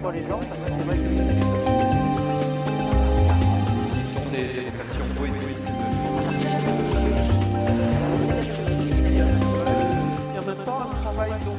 pas les gens, c'est vrai que Ce sont des évocations poétiques. et en même temps un travail donc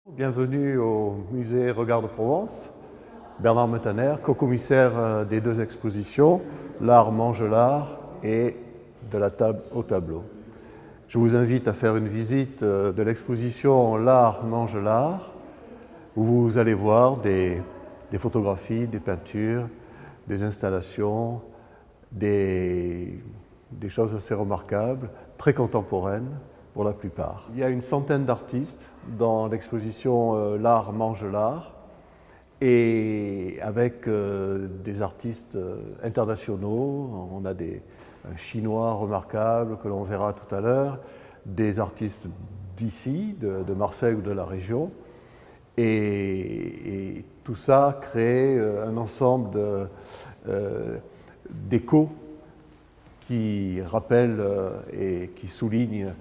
Bienvenue au musée Regard de Provence. Bernard Metaner, co-commissaire des deux expositions, L'art mange l'art et De la table au tableau. Je vous invite à faire une visite de l'exposition L'art mange l'art, où vous allez voir des photographies, des peintures, des installations, des choses assez remarquables, très contemporaines pour la plupart. Il y a une centaine d'artistes dans l'exposition L'art mange l'art, et avec des artistes internationaux. On a un Chinois remarquable que l'on verra tout à l'heure, des artistes d'ici, de Marseille ou de la région. Et tout ça crée un ensemble d'échos qui rappellent et qui soulignent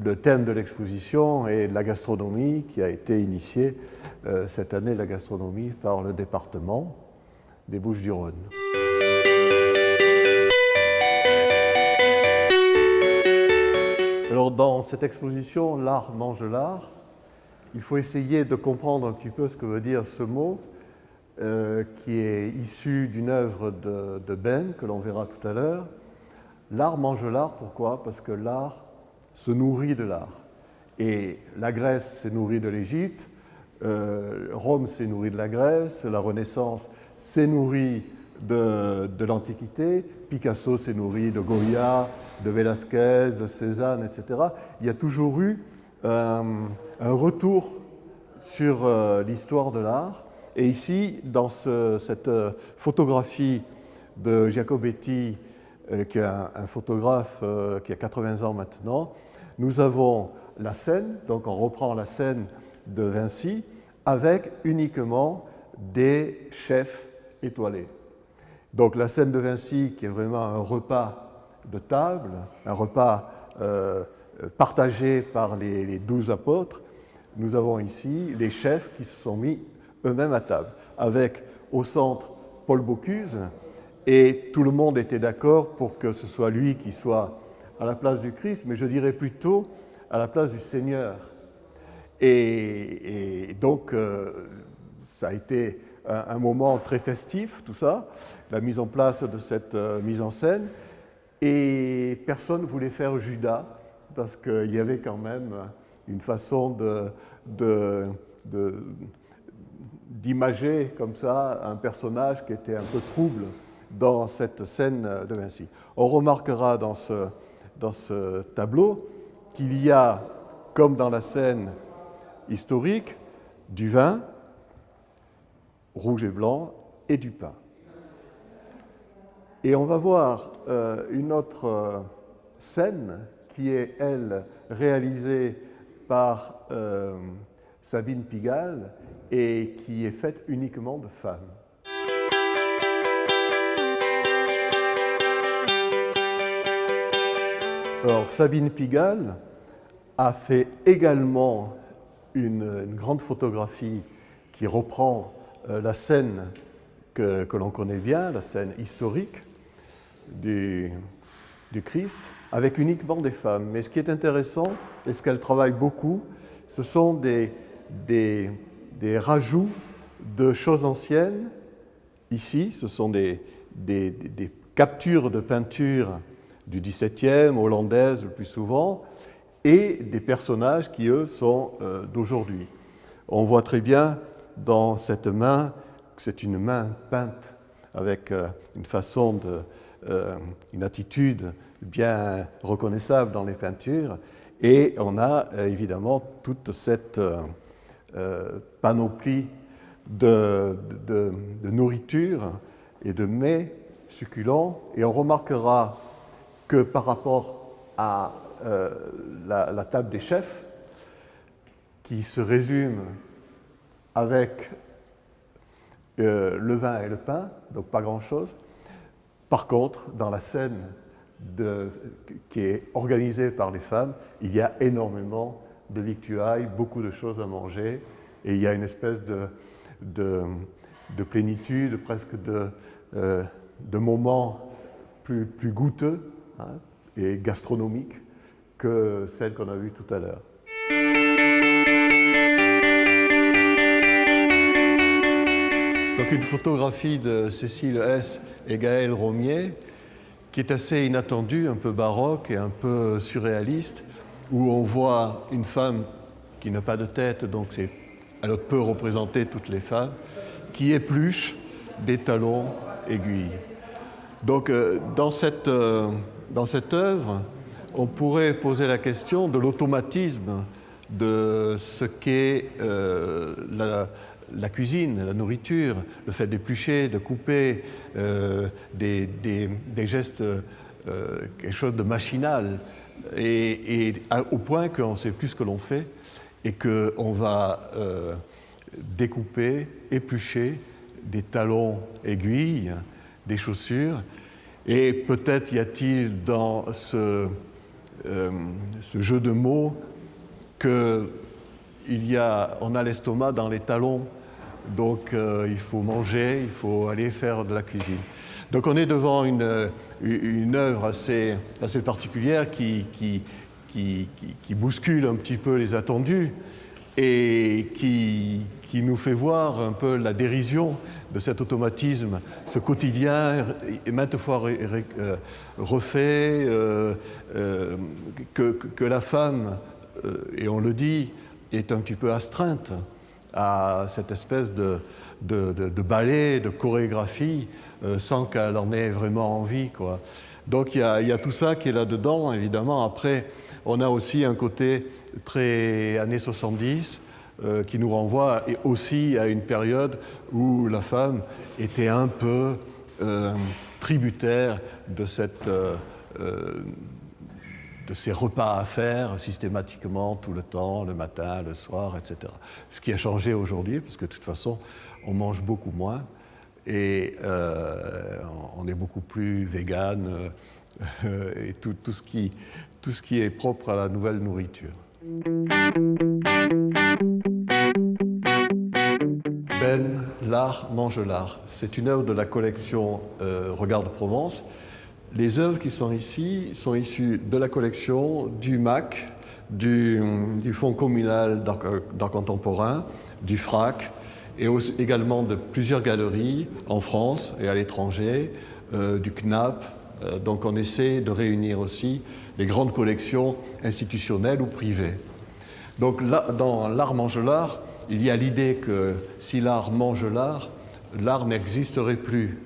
le thème de l'exposition et la gastronomie qui a été initiée cette année, la gastronomie, par le département des Bouches-du-Rhône. Alors dans cette exposition, L'art mange l'art, il faut essayer de comprendre un petit peu ce que veut dire ce mot qui est issu d'une œuvre de Ben, que l'on verra tout à l'heure. L'art mange l'art, pourquoi? Parce que l'art se nourrit de l'art. Et la Grèce s'est nourrie de l'Égypte, Rome s'est nourrie de la Grèce, la Renaissance s'est nourrie de l'Antiquité, Picasso s'est nourri de Goya, de Velázquez, de Cézanne, etc. Il y a toujours eu un retour sur l'histoire de l'art. Et ici, dans cette photographie de Giacobetti, qui est un photographe qui a 80 ans maintenant, nous avons la scène, donc on reprend la scène de Vinci, avec uniquement des chefs étoilés. Donc la scène de Vinci, qui est vraiment un repas de table, un repas partagé par les 12 apôtres, nous avons ici les chefs qui se sont mis eux-mêmes à table, avec au centre Paul Bocuse, et tout le monde était d'accord pour que ce soit lui qui soit à la place du Christ, mais je dirais plutôt à la place du Seigneur. Et donc, ça a été un moment très festif, tout ça, la mise en place de cette mise en scène. Et personne ne voulait faire Judas, parce qu'il y avait quand même une façon d'imager comme ça un personnage qui était un peu trouble dans cette scène de Vinci. On remarquera dans ce tableau qu'il y a, comme dans la scène historique, du vin, rouge et blanc, et du pain. Et on va voir une autre scène qui est, elle, réalisée par Sabine Pigalle et qui est faite uniquement de femmes. Alors, Sabine Pigalle a fait également une grande photographie qui reprend la scène que l'on connaît bien, la scène historique du Christ, avec uniquement des femmes. Mais ce qui est intéressant, et ce qu'elle travaille beaucoup, ce sont des rajouts de choses anciennes. Ici, ce sont des captures de peinture du XVIIe, hollandaise le plus souvent, et des personnages qui, eux, sont d'aujourd'hui. On voit très bien dans cette main que c'est une main peinte avec une façon une attitude bien reconnaissable dans les peintures, et on a évidemment toute cette panoplie de nourriture et de mets succulents, et on remarquera que par rapport à la table des chefs, qui se résume avec le vin et le pain, donc pas grand-chose. Par contre, dans la scène qui est organisée par les femmes, il y a énormément de victuailles, beaucoup de choses à manger, et il y a une espèce de plénitude, presque de moments plus goûteux, hein, et gastronomiques que celles qu'on a vues tout à l'heure. Donc une photographie de Cécile Hess et Gaël Romier, qui est assez inattendue, un peu baroque et un peu surréaliste, où on voit une femme qui n'a pas de tête, donc elle peut représenter toutes les femmes, qui épluche des talons aiguilles. Donc dans cette œuvre, on pourrait poser la question de l'automatisme de ce qu'est la cuisine, la nourriture, le fait d'éplucher, de couper, des gestes, quelque chose de machinal, au point qu'on ne sait plus ce que l'on fait et qu'on va découper, éplucher des talons aiguilles, des chaussures. Et peut-être y a-t-il dans ce jeu de mots qu'on a l'estomac dans les talons, donc il faut manger, il faut aller faire de la cuisine. Donc on est devant une œuvre assez particulière qui bouscule un petit peu les attendus et qui nous fait voir un peu la dérision de cet automatisme, ce quotidien maintes fois refait, que la femme, et on le dit, est un petit peu astreinte à cette espèce de ballet, de chorégraphie, sans qu'elle en ait vraiment envie, quoi. Donc il y a tout ça qui est là-dedans, évidemment. Après, on a aussi un côté très années 70, qui nous renvoie aussi à une période où la femme était un peu tributaire de ces repas à faire systématiquement tout le temps, le matin, le soir, etc. Ce qui a changé aujourd'hui, parce que de toute façon, on mange beaucoup moins et on est beaucoup plus vegan et tout ce qui est propre à la nouvelle nourriture. Ben, l'art mange l'art. C'est une œuvre de la collection Regard de Provence. Les œuvres qui sont ici sont issues de la collection du MAC, du Fonds communal d'art contemporain, du FRAC, et également de plusieurs galeries en France et à l'étranger, du CNAP. Donc on essaie de réunir aussi les grandes collections institutionnelles ou privées. Donc là, dans l'art mange l'art, il y a l'idée que si l'art mange l'art, l'art n'existerait plus.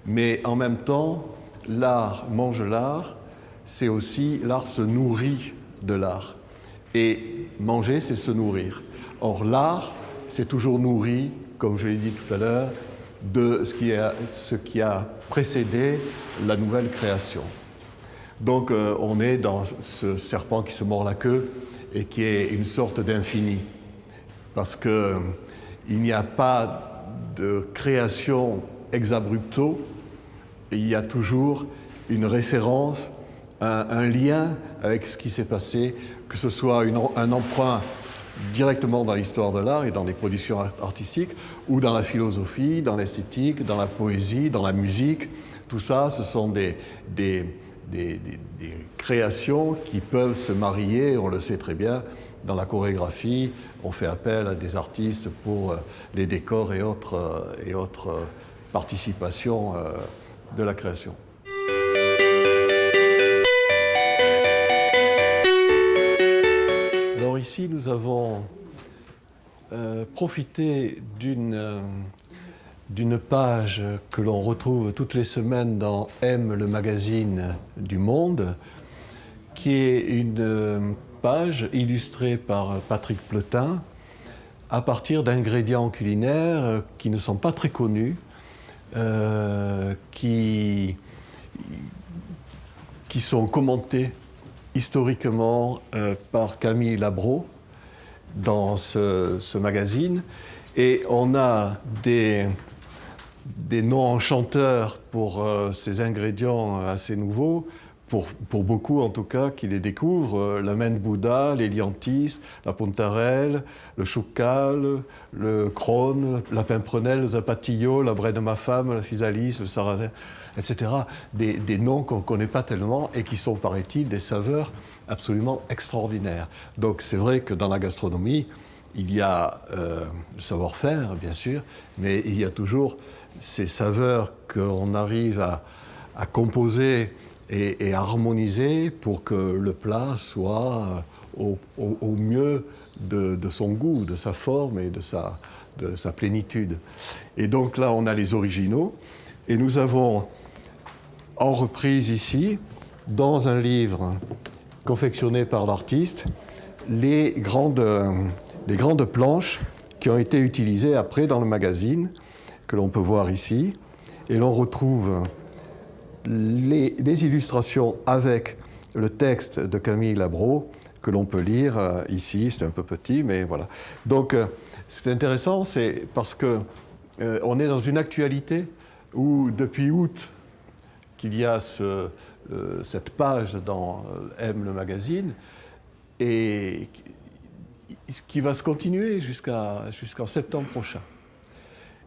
Mais en même temps, l'art mange l'art, c'est aussi l'art se nourrit de l'art. Et manger, c'est se nourrir. Or, l'art, c'est toujours nourri, comme je l'ai dit tout à l'heure, de ce qui a précédé la nouvelle création. Donc, on est dans ce serpent qui se mord la queue et qui est une sorte d'infini. Parce qu'il n'y a pas de création ex abrupto, il y a toujours une référence, un lien avec ce qui s'est passé, que ce soit un emprunt directement dans l'histoire de l'art et dans les productions artistiques, ou dans la philosophie, dans l'esthétique, dans la poésie, dans la musique. Tout ça, ce sont des créations qui peuvent se marier, on le sait très bien. Dans la chorégraphie, on fait appel à des artistes pour les décors et autres participations de la création. Alors ici, nous avons profité d'une page que l'on retrouve toutes les semaines dans M, le magazine du Monde, qui est une page illustrée par Patrick Pletin à partir d'ingrédients culinaires qui ne sont pas très connus, qui sont commentés historiquement par Camille Labro dans ce magazine. Et on a des noms enchanteurs pour ces ingrédients assez nouveaux, pour beaucoup en tout cas qui les découvrent, la main de Bouddha, l'hélianthis, la pontarelle, le choucal, le crône, la pimprenelle, le zapatillo, la braie de ma femme, la physalis, le sarrasin, etc. Des noms qu'on ne connaît pas tellement et qui sont, paraît-il, des saveurs absolument extraordinaires. Donc c'est vrai que dans la gastronomie, il y a le savoir-faire, bien sûr, mais il y a toujours ces saveurs qu'on arrive à composer et harmoniser pour que le plat soit au mieux de son goût, de sa forme et de sa plénitude. Et donc là, on a les originaux, et nous avons en reprise ici, dans un livre confectionné par l'artiste, les grandes planches qui ont été utilisées après dans le magazine, que l'on peut voir ici, et l'on retrouve les illustrations avec le texte de Camille Labro que l'on peut lire ici. C'est un peu petit, mais voilà. Donc, c'est intéressant, c'est parce que on est dans une actualité où, depuis août, qu'il y a cette page dans M, le magazine, et qui va se continuer jusqu'en septembre prochain.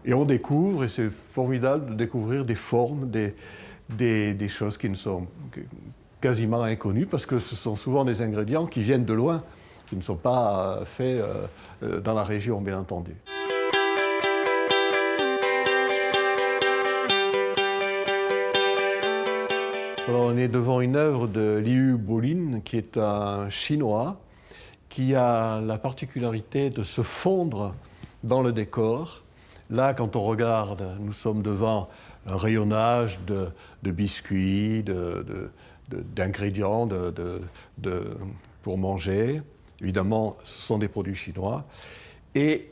Et on découvre, et c'est formidable de découvrir des formes, des choses qui ne sont quasiment inconnues, parce que ce sont souvent des ingrédients qui viennent de loin, qui ne sont pas faits dans la région, bien entendu. Alors, on est devant une œuvre de Liu Bolin, qui est un Chinois, qui a la particularité de se fondre dans le décor. Là, quand on regarde, nous sommes devant un rayonnage de biscuits, d'ingrédients pour manger. Évidemment, ce sont des produits chinois. Et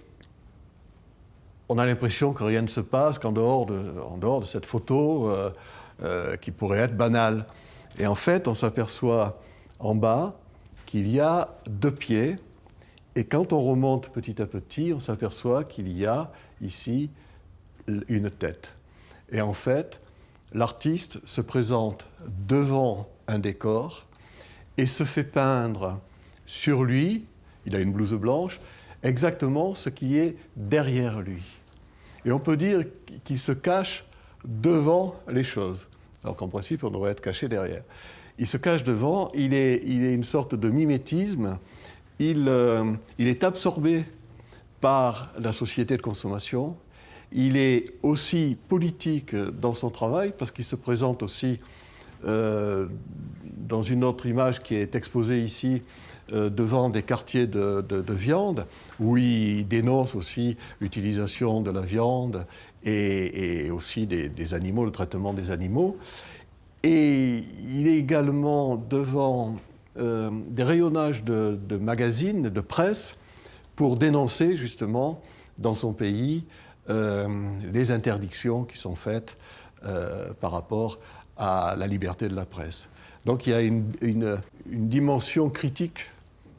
on a l'impression que rien ne se passe qu'en dehors de cette photo qui pourrait être banale. Et en fait, on s'aperçoit en bas qu'il y a 2 pieds. Et quand on remonte petit à petit, on s'aperçoit qu'il y a ici une tête. Et en fait, l'artiste se présente devant un décor et se fait peindre sur lui, il a une blouse blanche, exactement ce qui est derrière lui. Et on peut dire qu'il se cache devant les choses, alors qu'en principe, on devrait être caché derrière. Il se cache devant, il est une sorte de mimétisme, il est absorbé par la société de consommation. Il est aussi politique dans son travail, parce qu'il se présente aussi dans une autre image qui est exposée ici, devant des quartiers de viande, où il dénonce aussi l'utilisation de la viande et aussi des animaux, le traitement des animaux. Et il est également devant des rayonnages de magazines, de presse, pour dénoncer justement dans son pays les interdictions qui sont faites par rapport à la liberté de la presse. Donc il y a une dimension critique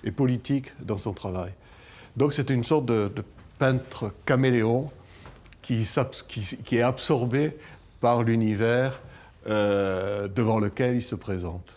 et politique dans son travail. Donc c'est une sorte de peintre caméléon qui est absorbé par l'univers devant lequel il se présente.